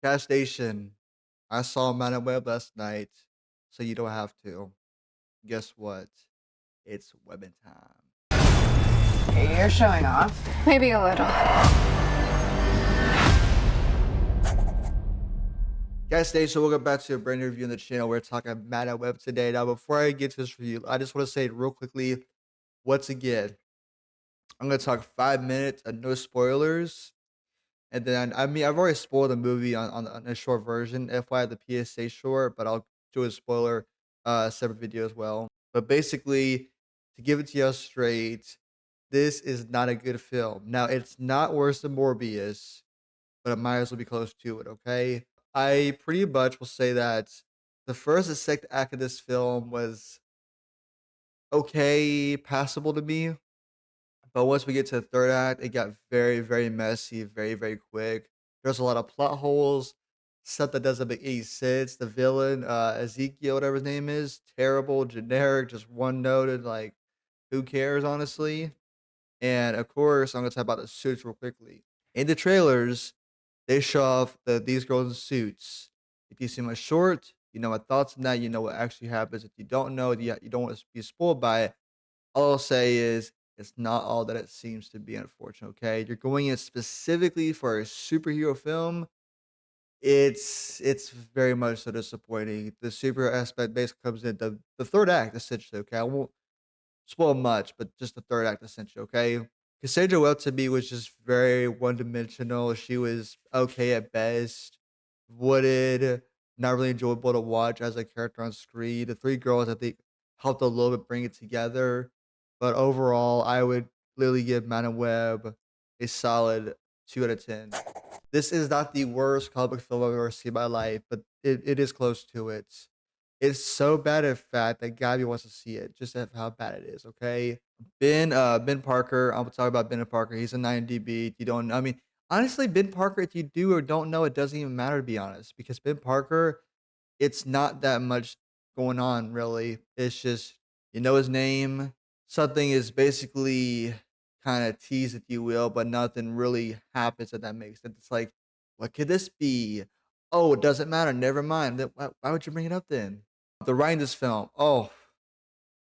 Gas station. I saw Man on Web last night, so you don't have to. Guess what? It's webbing time. You're showing off. Maybe a little. Gas station, welcome back to a brand new review on the channel. We're talking Man on Web today. Now, before I get to this review, I just want to say real quickly, once again, I'm going to talk 5 minutes and no spoilers. And then, I mean, I've already spoiled the movie on a short version, FYI, the PSA short, but I'll do a spoiler separate video as well. But basically, to give it to you straight, this is not a good film. Now, it's not worse than Morbius, but it might as well be close to it, okay? I pretty much will say that the first and second act of this film was okay, passable to me. But once we get to the third act, it got very, very messy, very, very quick. There's a lot of plot holes, stuff that doesn't make any sense. The villain, Ezekiel, whatever his name is, terrible, generic, just one noted. Like, who cares, honestly? And of course, I'm gonna talk about the suits real quickly. In the trailers, they show off these girls in suits. If you see my short, you know my thoughts on that. You know what actually happens. If you don't know, you don't want to be spoiled by it. All I'll say is it's not all that it seems to be, unfortunately, okay? You're going in specifically for a superhero film. It's very much so disappointing. The superhero aspect basically comes in the third act, essentially, okay? I won't spoil much, but just the third act, essentially, okay? Cassandra Webb to me was just very one dimensional. She was okay at best, wooded, not really enjoyable to watch as a character on screen. The three girls, I think, helped a little bit bring it together. But overall, I would clearly give Man Web a solid 2 out of 10. This is not the worst comic book film I've ever seen in my life, but it is close to it. It's so bad, in fact, that Gabby wants to see it, just of how bad it is, okay? Ben Parker, I'm talking about Ben Parker. He's a 9 DB. If you don't, I mean, honestly, Ben Parker, if you do or don't know, it doesn't even matter to be honest, because Ben Parker, it's not that much going on really. It's just you know his name. Something is basically kind of teased, if you will, but nothing really happens. If that makes sense. It's like, what could this be? Oh, it doesn't matter. Never mind. Then why would you bring it up then? The writing this film. Oh,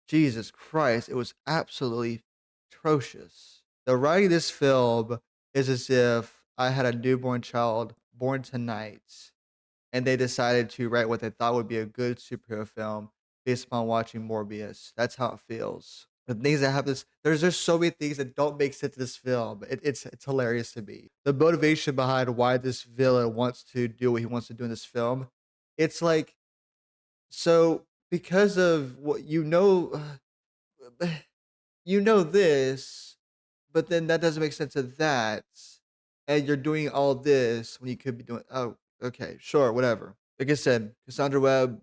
Jesus Christ! It was absolutely atrocious. The writing of this film is as if I had a newborn child born tonight and they decided to write what they thought would be a good superhero film based upon watching Morbius. That's how it feels. The things that happen, there's just so many things that don't make sense in this film. It's hilarious to me. The motivation behind why this villain wants to do what he wants to do in this film, it's like so because of what you know, you know this, but then that doesn't make sense of that, and you're doing all this when you could be doing. Oh, okay, sure, whatever. Like I said, Cassandra Webb,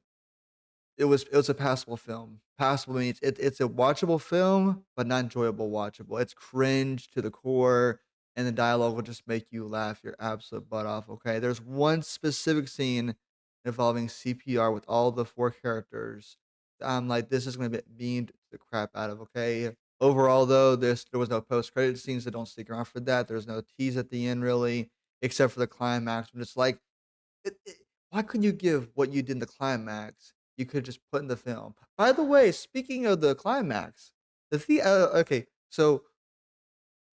it was a passable film. Passable means it's a watchable film, but not enjoyable watchable. It's cringe to the core, and the dialogue will just make you laugh your absolute butt off. Okay, there's one specific scene involving CPR with all the four characters. I'm like, this is gonna be beamed the crap out of. Okay. Overall, though, there was no post credit scenes, so don't stick around for that. There's no tease at the end, really, except for the climax. But it's like why couldn't you give what you did in the climax, you could just put in the film? By the way, speaking of the climax, okay, so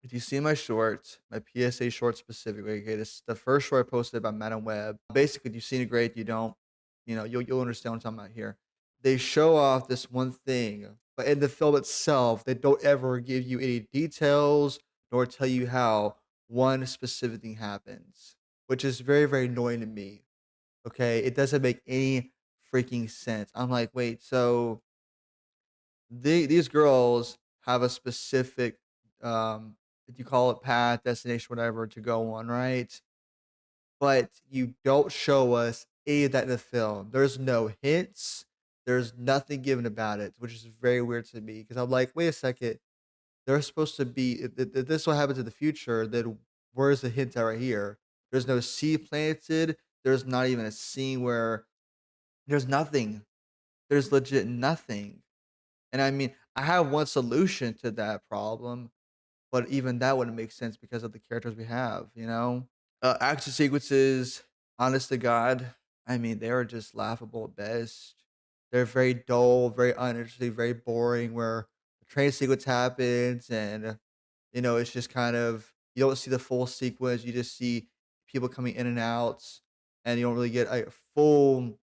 if you see my shorts, my PSA short specifically, okay, this is the first short I posted about Madam Web. Basically, if you've seen it, great. If you don't, you'll understand what I'm talking about here. They show off this one thing, but in the film itself, they don't ever give you any details nor tell you how one specific thing happens, which is very, very annoying to me. Okay, it doesn't make any freaking sense. I'm like, wait, so these girls have a specific, if you call it path, destination, whatever, to go on, right? But you don't show us any of that in the film. There's no hints. There's nothing given about it, which is very weird to me because I'm like, wait a second. They're supposed to be. If this what happens in the future, then where's the hint at right here? There's no seed planted. There's not even a scene where there's nothing. There's legit nothing. And I mean, I have one solution to that problem, but even that wouldn't make sense because of the characters we have, you know? Action sequences, Honest to God, I mean, they are just laughable at best. They're very dull, very uninteresting, very boring, where the train sequence happens and, it's just kind of you don't see the full sequence, you just see people coming in and out, and you don't really get a full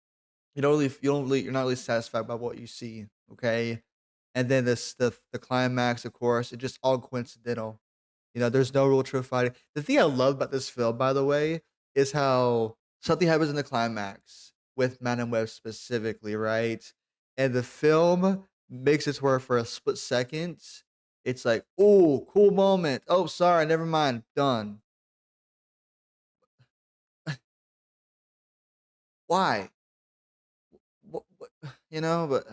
you're not really satisfied by what you see, okay? And then the climax, of course, it just all coincidental. There's no real true fighting. The thing I love about this film, by the way, is how something happens in the climax with Madame Web specifically, right? And the film makes it to where for a split second, it's like, "Oh, cool moment. Oh, sorry, never mind. Done." Why? What but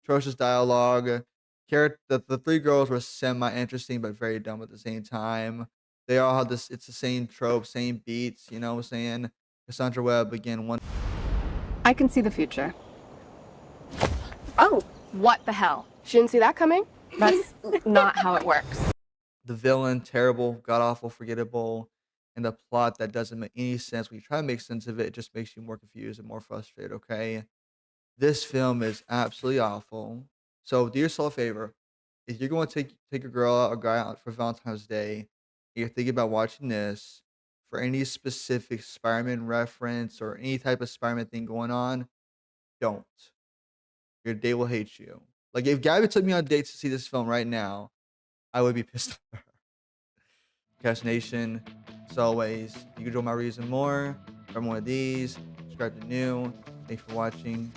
atrocious dialogue. The 3 girls were semi-interesting, but very dumb at the same time. They all had this it's the same trope, same beats, you know what I'm saying? Cassandra Webb, again, one I can see the future. Oh, what the hell? She didn't see that coming? That's not how it works. the villain, terrible, god-awful, forgettable, and the plot that doesn't make any sense. When you try to make sense of it, it just makes you more confused and more frustrated, okay? This film is absolutely awful. So do yourself a favor. If you're going to take a girl out or guy out for Valentine's Day, and you're thinking about watching this for any specific Spider-Man reference or any type of Spider-Man thing going on, don't. Your date will hate you. Like if Gabby took me on dates to see this film right now, I would be pissed off at her. Cash Nation, as always, if you could enjoy my reason more, from one of these, subscribe to new. Thanks for watching.